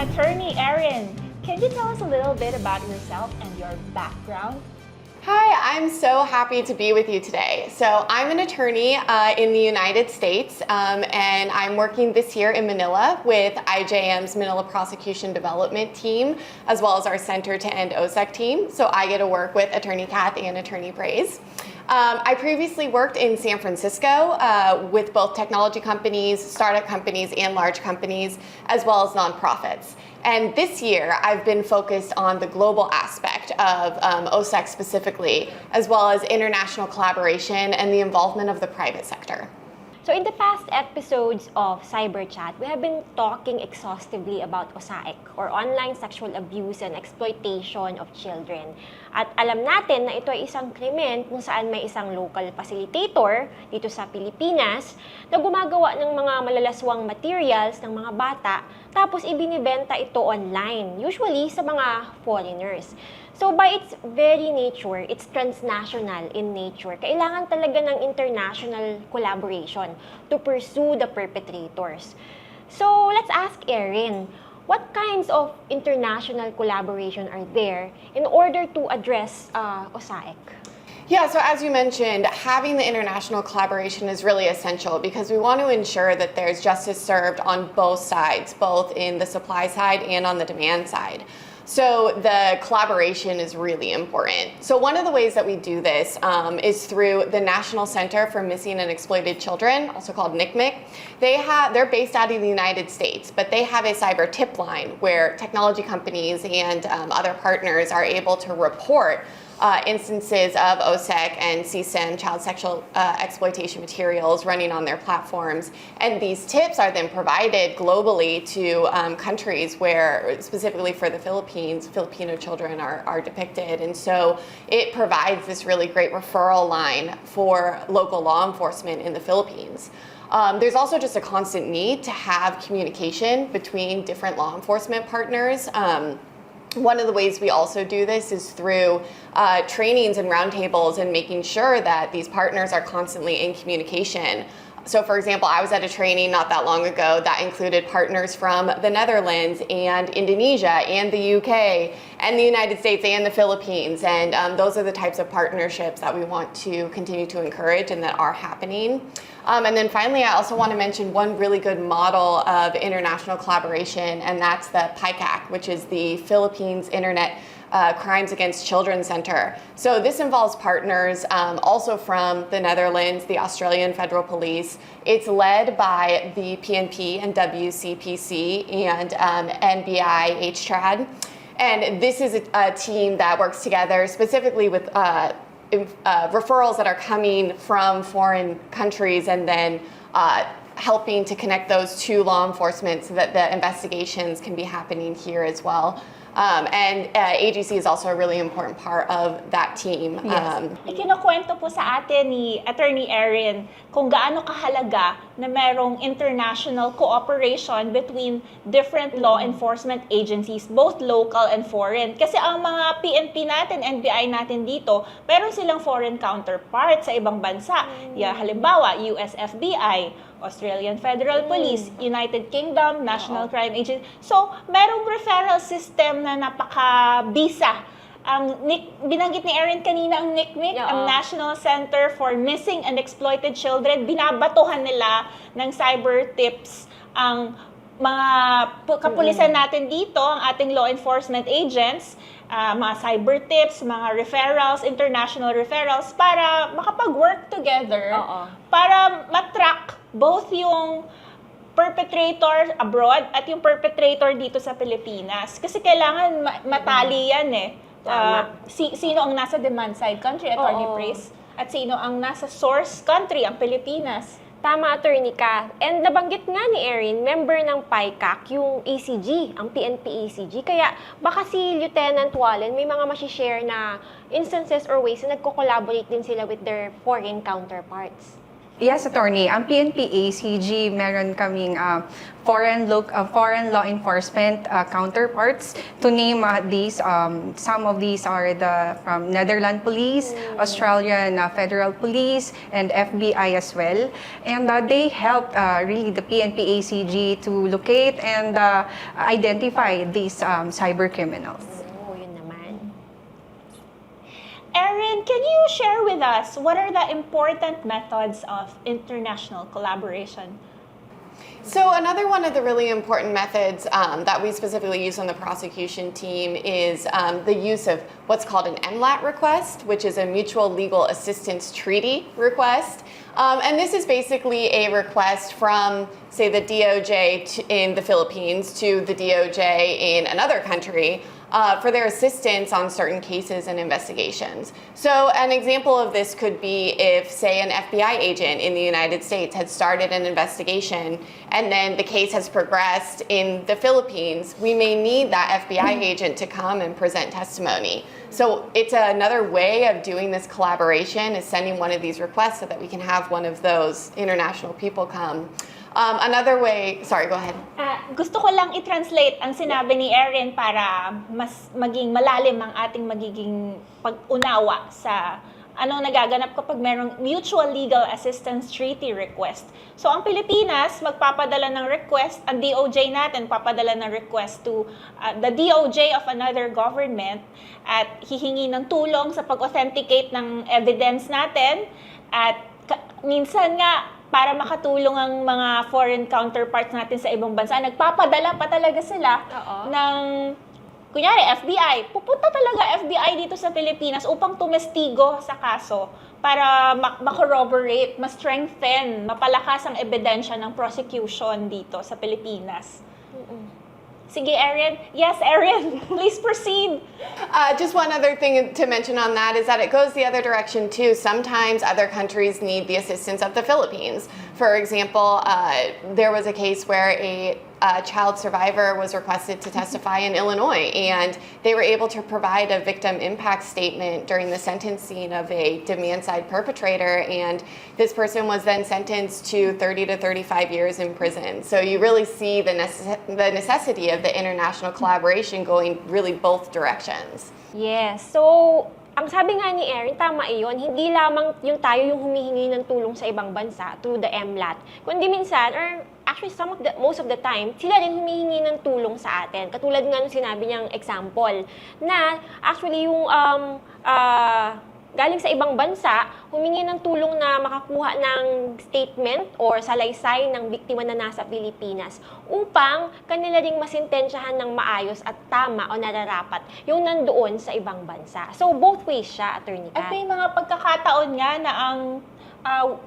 Attorney Erin, can you tell us a little bit about yourself and your background? Hi, I'm so happy to be with you today. So I'm an attorney in the United States, and I'm working this year in Manila with IJM's Manila Prosecution Development Team, as well as our Center to End OSEC team. So I get to work with Attorney Kathy and Attorney Praise. I previously worked in San Francisco with both technology companies, startup companies, and large companies, as well as nonprofits. And this year, I've been focused on the global aspect of OSEC specifically, as well as international collaboration and the involvement of the private sector. So in the past episodes of Cyberchat, we have been talking exhaustively about OSAEC, or online sexual abuse and exploitation of children. At alam natin na ito ay isang krimen kung saan may isang local facilitator dito sa Pilipinas na gumagawa ng mga malalaswang materials ng mga bata tapos ibinibenta ito online, usually sa mga foreigners. So by its very nature, it's transnational in nature. Kailangan talaga ng international collaboration to pursue the perpetrators. So let's ask Erin, what kinds of international collaboration are there in order to address OSAEC? Yeah, so as you mentioned, having the international collaboration is really essential because we want to ensure that there's justice served on both sides, both in the supply side and on the demand side. So the collaboration is really important. So one of the ways that we do this is through the National Center for Missing and Exploited Children, also called NCMEC. They're based out of the United States, but they have a cyber tip line where technology companies and other partners are able to report instances of OSEC and CSIM, child sexual exploitation materials, running on their platforms. And these tips are then provided globally to countries where, specifically for the Philippines, Filipino children are depicted. And so it provides this really great referral line for local law enforcement in the Philippines. There's also just a constant need to have communication between different law enforcement partners. One of the ways we also do this is through trainings and roundtables and making sure that these partners are constantly in communication. So for example, I was at a training not that long ago that included partners from the Netherlands and Indonesia and the UK and the United States and the Philippines. And those are the types of partnerships that we want to continue to encourage and that are happening. And then finally, I also want to mention one really good model of international collaboration, and that's the PICAC, which is the Philippines Internet Crimes Against Children Center. So this involves partners also from the Netherlands, the Australian Federal Police. It's led by the PNP and WCPC and NBI HTRAD. And this is a team that works together specifically with referrals that are coming from foreign countries and then helping to connect those to law enforcement so that the investigations can be happening here as well. And AGC is also a really important part of that team. Yes. Ikinukwento po sa atin ni Attorney Erin kung gaano kahalaga na merong international cooperation between different law enforcement agencies, both local and foreign. Kasi ang mga PNP natin, NBI natin dito, meron silang foreign counterparts sa ibang bansa. Yeah, halimbawa, US FBI, Australian Federal Police, United Kingdom, National Crime Agency. So, merong referral system na napaka-bisa. Binanggit ni Erin kanina ang NCMEC, ang National Center for Missing and Exploited Children. Binabatuhan nila ng cyber tips ang mga kapulisan natin dito, ang ating law enforcement agents, mga cyber tips, mga referrals, international referrals, para makapag-work together, para matrack both yung perpetrator abroad at yung perpetrator dito sa Pilipinas. Kasi kailangan matali yan eh. Sino ang nasa demand side country, Attorney Praise, at sino ang nasa source country, ang Pilipinas. Tama, Attorney ka. And nabanggit nga ni Erin, member ng PICAC, yung ECG, ang PNP ECG. Kaya baka si Lieutenant Wallen may mga masishare na instances or ways na nagko-collaborate din sila with their foreign counterparts. Yes, attorney. Ang PNP-ACG, meron kaming foreign law enforcement counterparts. To name these, some of these are from Netherlands Police, Australian Federal Police, and FBI as well. And they help really the PNP-ACG to locate and identify these cyber criminals. Oh, yun naman. Erin, can you share with us what are the important methods of international collaboration? So another one of the really important methods that we specifically use on the prosecution team is the use of what's called an MLAT request, which is a Mutual Legal Assistance Treaty request. And this is basically a request from, say, the DOJ in the Philippines to the DOJ in another country for their assistance on certain cases and investigations. So an example of this could be if, say, an FBI agent in the United States had started an investigation and then the case has progressed in the Philippines, we may need that FBI agent to come and present testimony. So it's another way of doing this collaboration is sending one of these requests so that we can have one of those international people come. Another way, sorry, go ahead. Gusto ko lang i-translate ang sinabi ni Erin para mas maging malalim ang ating magiging pag-unawa sa anong nagaganap kapag merong Mutual Legal Assistance Treaty request. So ang Pilipinas, magpapadala ng request, ang DOJ natin papadala ng request to the DOJ of another government at hihingi ng tulong sa pag-authenticate ng evidence natin at minsan nga para makatulong ang mga foreign counterparts natin sa ibang bansa, nagpapadala pa talaga sila ng, kunyari, FBI. Pupunta talaga FBI dito sa Pilipinas upang tumestigo sa kaso para ma-corroborate, ma-strengthen, mapalakas ang ebidensya ng prosecution dito sa Pilipinas. Sige, Erin. Yes, Erin, please proceed. Just one other thing to mention on that is that it goes the other direction too. Sometimes other countries need the assistance of the Philippines. For example, there was a case where a child survivor was requested to testify in Illinois, and they were able to provide a victim impact statement during the sentencing of a demand-side perpetrator, and this person was then sentenced to 30 to 35 years in prison. So you really see the necessity of the international collaboration going really both directions. Yes. So, ang sabi nga ni Erin, tama iyon, hindi lamang yung tayo yung humihingi ng tulong sa ibang bansa through the MLAT, kundi minsan, or actually most of the time, sila rin humihingi ng tulong sa atin. Katulad nga nung sinabi niyang example, na actually yung galing sa ibang bansa, humingi ng tulong na makakuha ng statement or salaysay ng biktima na nasa Pilipinas upang kanila ring masintensyahan ng maayos at tama o nararapat yung nandoon sa ibang bansa. So, both ways siya, Attorney Kat. At may mga pagkakataon nga na ang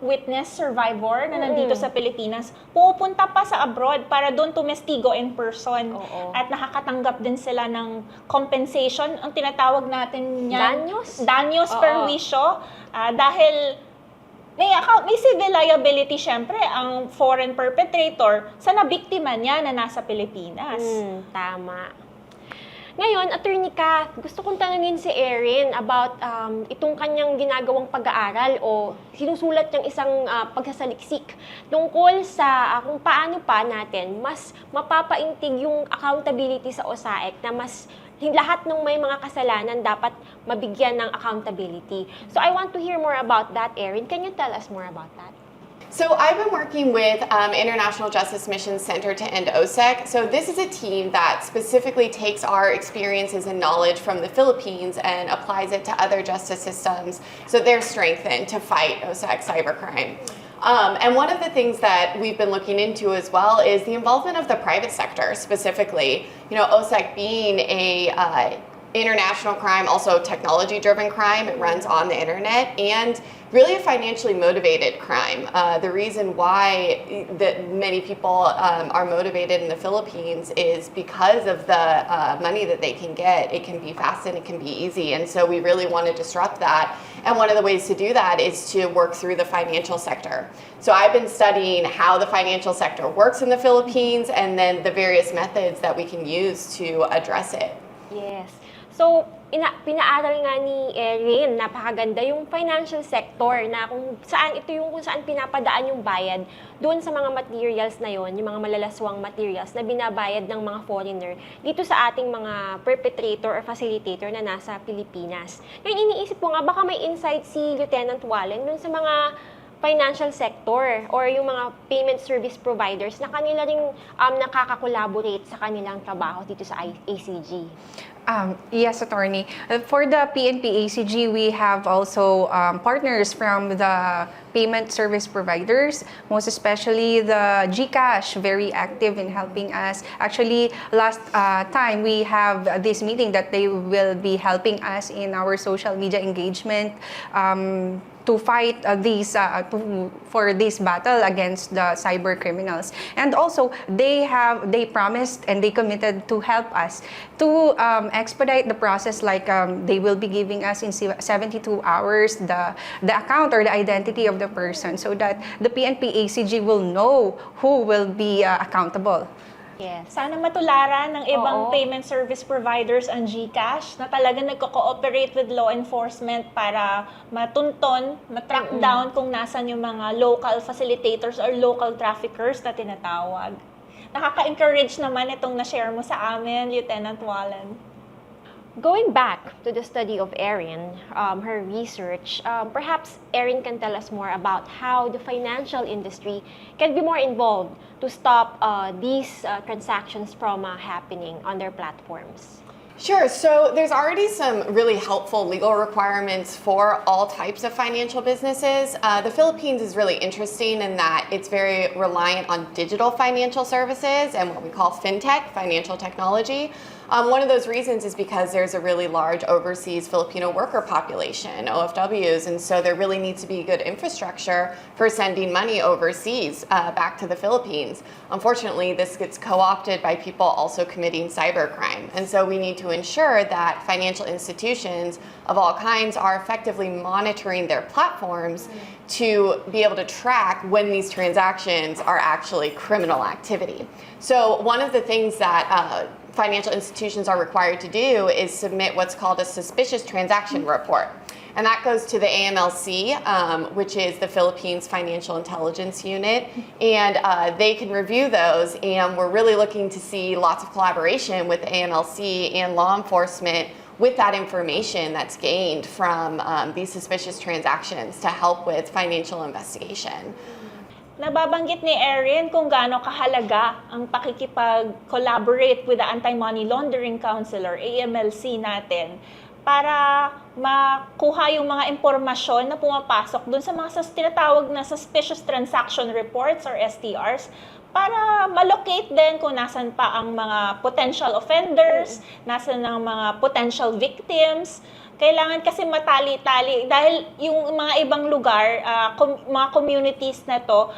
witness survivor na nandito sa Pilipinas, pupunta pa sa abroad para doon tumestigo in person. At nakakatanggap din sila ng compensation. Ang tinatawag natin yan, danyos perwisyo. Dahil may civil liability syempre ang foreign perpetrator sa nabiktima niya na nasa Pilipinas. Tama. Ngayon, Attorney Kath, gusto kong tanungin si Erin about itong kanyang ginagawang pag-aaral o sinusulat niyang isang pagsasaliksik tungkol sa kung paano pa natin mas mapapaintig yung accountability sa OSAEC na mas lahat ng may mga kasalanan dapat mabigyan ng accountability. So I want to hear more about that, Erin. Can you tell us more about that? So I've been working with International Justice Mission Center to End OSEC. So this is a team that specifically takes our experiences and knowledge from the Philippines and applies it to other justice systems so they're strengthened to fight OSEC cybercrime. And one of the things that we've been looking into as well is the involvement of the private sector specifically. You know, OSEC being a international crime, also technology-driven crime. It runs on the internet and really a financially motivated crime. The reason why that many people are motivated in the Philippines is because of the money that they can get. It can be fast and it can be easy, and so we really want to disrupt that. And one of the ways to do that is to work through the financial sector. So I've been studying how the financial sector works in the Philippines and then the various methods that we can use to address it. Yes. So, pinaaral nga ni Erin, napakaganda yung financial sector na kung saan pinapadaan yung bayad doon sa mga materials na yon, yung mga malalaswang materials na binabayad ng mga foreigner dito sa ating mga perpetrator or facilitator na nasa Pilipinas. Ngayon iniisip ko nga baka may insight si Lieutenant Wallen doon sa mga financial sector or yung mga payment service providers na kanila ring nakaka-collaborate sa kanilang trabaho dito sa ACG. Yes, Attorney. For the PNP ACG, we have also partners from the payment service providers, most especially the GCash, very active in helping us. Actually, last time we have this meeting that they will be helping us in our social media engagement to fight for this battle against the cyber criminals. And also, they promised and they committed to help us to expedite the process, like they will be giving us in 72 hours the account or the identity of the person so that the PNP ACG will know who will be accountable. Yes. Sana matularan ng ibang Oo. payment service providers ang GCash na talagang nagko-cooperate with law enforcement para matunton, matrack down kung nasan yung mga local facilitators or local traffickers na tinatawag. Nakaka-encourage naman itong na-share mo sa amin, Lieutenant Wallen. Going back to the study of Erin, her research, perhaps Erin can tell us more about how the financial industry can be more involved to stop these transactions from happening on their platforms. Sure. So there's already some really helpful legal requirements for all types of financial businesses. The Philippines is really interesting in that it's very reliant on digital financial services and what we call fintech, financial technology. One of those reasons is because there's a really large overseas Filipino worker population, OFWs, and so there really needs to be good infrastructure for sending money overseas back to the Philippines. Unfortunately, this gets co-opted by people also committing cybercrime, and so we need to ensure that financial institutions of all kinds are effectively monitoring their platforms to be able to track when these transactions are actually criminal activity. So one of the things that financial institutions are required to do is submit what's called a suspicious transaction report. And that goes to the AMLC, which is the Philippines Financial Intelligence Unit, and they can review those, and we're really looking to see lots of collaboration with the AMLC and law enforcement with that information that's gained from these suspicious transactions to help with financial investigation. Nababanggit ni Erin kung gaano kahalaga ang pakikipag-collaborate with the Anti-Money Laundering Council or AMLC natin para makuha yung mga impormasyon na pumapasok dun sa mga tinatawag na suspicious transaction reports or STRs para malocate din kung nasan pa ang mga potential offenders, nasan ang mga potential victims. Kailangan kasi matali-tali dahil yung mga ibang lugar, mga communities na to,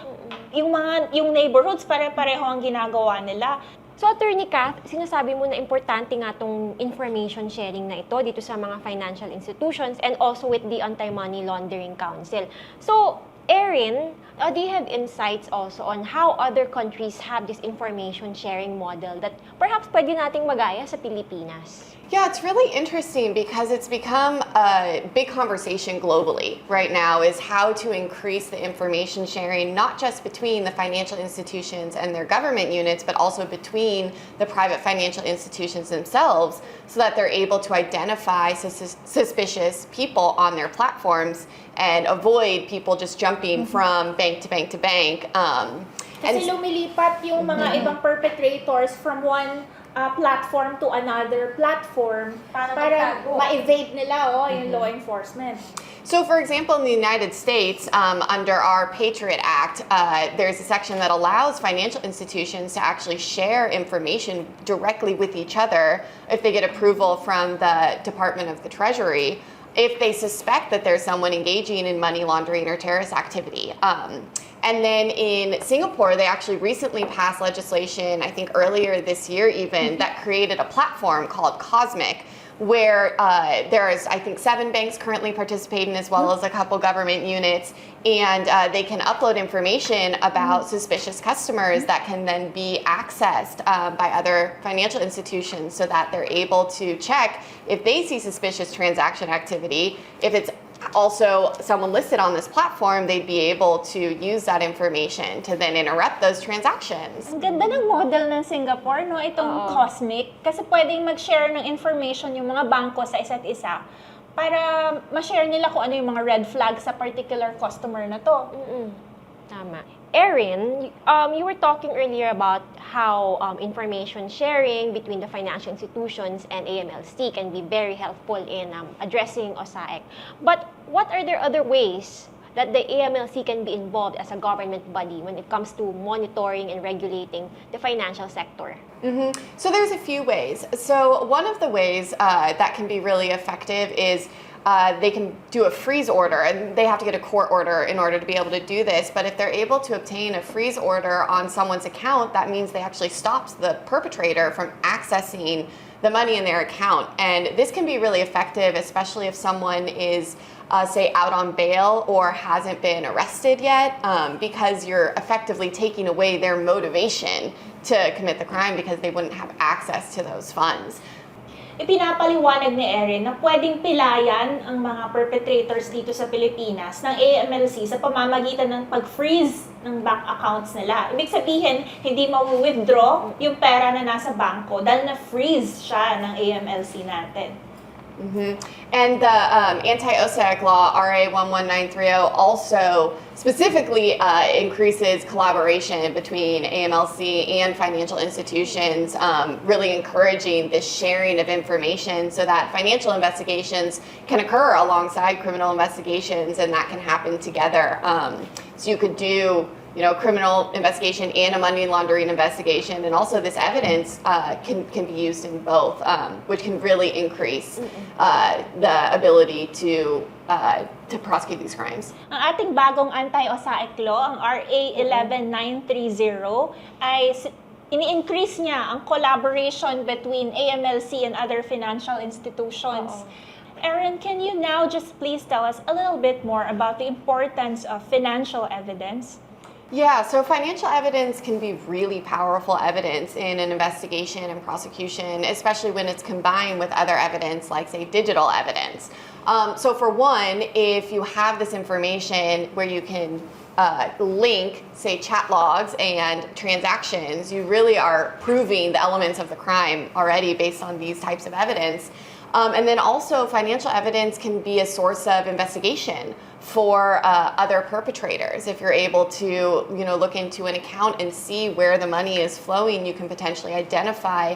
yung neighborhoods pare-pareho ang ginagawa nila. So, Attorney Kath, sinasabi mo na importante nga itong information sharing na ito dito sa mga financial institutions and also with the Anti-Money Laundering Council. So, Erin, do you have insights also on how other countries have this information sharing model that perhaps pwede nating magaya sa Pilipinas? Yeah, it's really interesting because it's become a big conversation globally right now is how to increase the information sharing, not just between the financial institutions and their government units, but also between the private financial institutions themselves so that they're able to identify suspicious people on their platforms and avoid people just jumping from bank to bank to bank. Kasi lumilipat yung mga ibang perpetrators from one platform to another platform para ma-evade nila yung law enforcement. So, for example, in the United States, under our Patriot Act, there's a section that allows financial institutions to actually share information directly with each other if they get approval from the Department of the Treasury, if they suspect that there's someone engaging in money laundering or terrorist activity. And then in Singapore, they actually recently passed legislation, I think earlier this year even, that created a platform called Cosmic, where there's, I think, 7 banks currently participating, as well as a couple government units, and they can upload information about suspicious customers that can then be accessed by other financial institutions, so that they're able to check if they see suspicious transaction activity. If it's also someone listed on this platform, they'd be able to use that information to then interrupt those transactions. Ang ganda ng model ng Singapore, no? Itong Cosmic. Kasi pwedeng mag-share ng information yung mga bangko sa isa't isa para ma-share nila kung ano yung mga red flags sa particular customer na to. Tama. Erin, you were talking earlier about how information sharing between the financial institutions and AMLC can be very helpful in addressing OSAEC. But what are there other ways that the AMLC can be involved as a government body when it comes to monitoring and regulating the financial sector? So there's a few ways. So one of the ways that can be really effective is they can do a freeze order, and they have to get a court order in order to be able to do this. But if they're able to obtain a freeze order on someone's account, that means they actually stops the perpetrator from accessing the money in their account. And this can be really effective, especially if someone is, say, out on bail or hasn't been arrested yet, because you're effectively taking away their motivation to commit the crime because they wouldn't have access to those funds. Ipinapaliwanag ni Erin na pwedeng pilayan ang mga perpetrators dito sa Pilipinas ng AMLC sa pamamagitan ng pag-freeze ng bank accounts nila. Ibig sabihin, hindi ma-withdraw yung pera na nasa bangko dahil na-freeze siya ng AMLC natin. And the anti-OSAC law, RA 11930, also specifically increases collaboration between AMLC and financial institutions, really encouraging this sharing of information so that financial investigations can occur alongside criminal investigations, and that can happen together. So you could do criminal investigation and a money laundering investigation, and also this evidence can be used in both, which can really increase the ability to prosecute these crimes. Ang ating bagong anti-OSAEC law, ang RA 11930, ay ini-increase niya ang collaboration between AMLC and other financial institutions. Erin, can you now just please tell us a little bit more about the importance of financial evidence? Yeah, so financial evidence can be really powerful evidence in an investigation and prosecution, especially when it's combined with other evidence like, say, digital evidence. So for one, if you have this information where you can link, say, chat logs and transactions, you really are proving the elements of the crime already based on these types of evidence. And then also financial evidence can be a source of investigation for other perpetrators. If you're able to look into an account and see where the money is flowing, you can potentially identify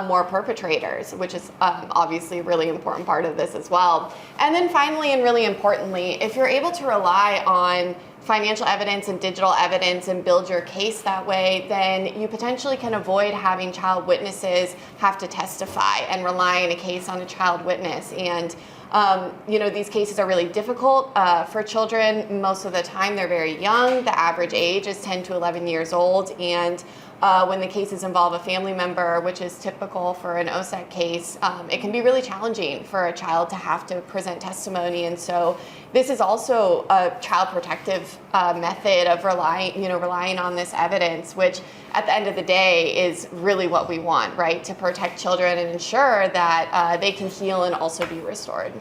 more perpetrators, which is obviously a really important part of this as well. And then finally, and really importantly, if you're able to rely on financial evidence and digital evidence and build your case that way, then you potentially can avoid having child witnesses have to testify and rely in a case on a child witness. And these cases are really difficult for children. Most of the time they're very young. The average age is 10 to 11 years old. And when the cases involve a family member, which is typical for an OSAC case, it can be really challenging for a child to have to present testimony. And so this is also a child protective method of relying on this evidence, which at the end of the day is really what we want, right? To protect children and ensure that they can heal and also be restored.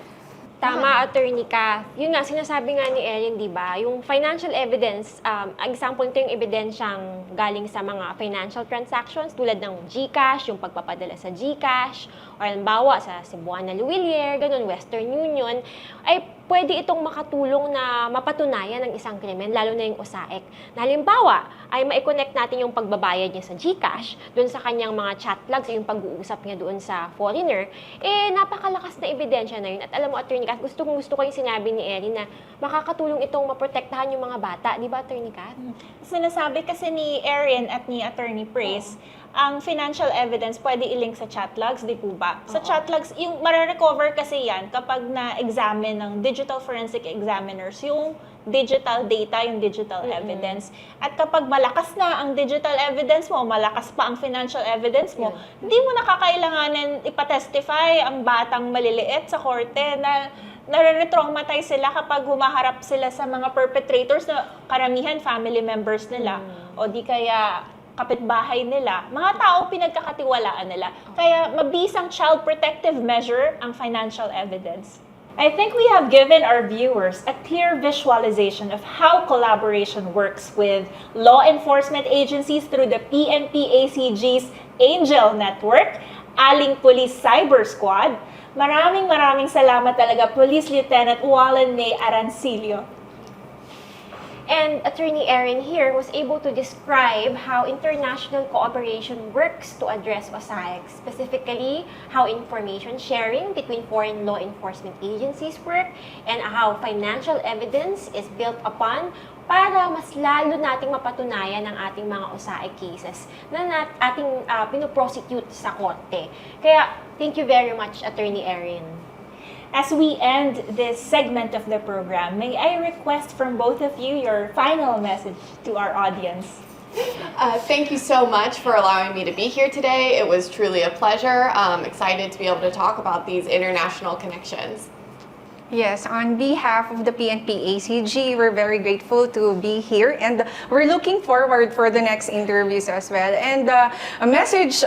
Tama, attorney ka. Yun nga, sinasabi nga ni Erin, di ba? Yung financial evidence, example nito yung ebidensyang galing sa mga financial transactions tulad ng GCash, yung pagpapadala sa GCash, or halimbawa sa Cebuana Luwilier, ganun, Western Union, ay pwede itong makatulong na mapatunayan ng isang krimen, lalo na yung OSAEC. Na halimbawa, ay ma-connect natin yung pagbabayad niya sa GCash, doon sa kanyang mga chat logs, yung pag-uusap niya doon sa foreigner, napakalakas na ebidensya na yun. At alam mo, attorney Kat, gusto ko yung sinabi ni Erin na makakatulong itong maprotektahan yung mga bata. Di ba, attorney Kat? Sinasabi kasi ni Erin at ni Attorney Praise, ang financial evidence pwede i-link sa chat logs, di po ba? Sa chat logs, yung marirecover kasi yan kapag na-examine ng digital forensic examiners yung digital data, yung digital evidence. At kapag malakas na ang digital evidence mo, malakas pa ang financial evidence mo, hindi mo nakakailanganin ipatestify ang batang maliliit sa korte na nare-traumatize sila kapag humaharap sila sa mga perpetrators na karamihan family members nila o di kaya kapitbahay nila, mga tao pinagkakatiwalaan nila. Kaya mabisang child protective measure ang financial evidence. I think we have given our viewers a clear visualization of how collaboration works with law enforcement agencies through the PNP-ACG's Angel Network, Aling Police Cyber Squad. Maraming salamat talaga, Police Lieutenant Wallen Arancillo. And Attorney Erin here was able to describe how international cooperation works to address OSAIC, specifically how information sharing between foreign law enforcement agencies work and how financial evidence is built upon para mas lalo nating mapatunayan ang ating mga OSAIC cases na ating pinoprosecute sa korte. Kaya, thank you very much, Attorney Erin. As we end this segment of the program, may I request from both of you your final message to our audience? Thank you so much for allowing me to be here today. It was truly a pleasure. I'm excited to be able to talk about these international connections. Yes, on behalf of the PNP-ACG, we're very grateful to be here and we're looking forward for the next interviews as well. And a message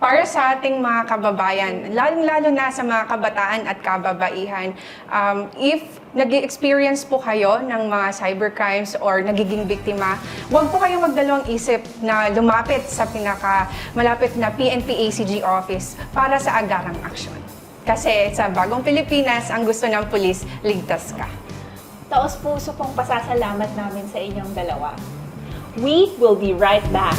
para sa ating mga kababayan, lalong-lalo na sa mga kabataan at kababaihan, if nag-experience po kayo ng mga cybercrimes or nagiging biktima, huwag po kayong magdalawang isip na lumapit sa pinaka-malapit na PNP-ACG office para sa agarang aksyon. Kasi sa bagong Pilipinas, ang gusto ng pulis, ligtas ka. Taos puso pong pasasalamat namin sa inyong dalawa. We will be right back.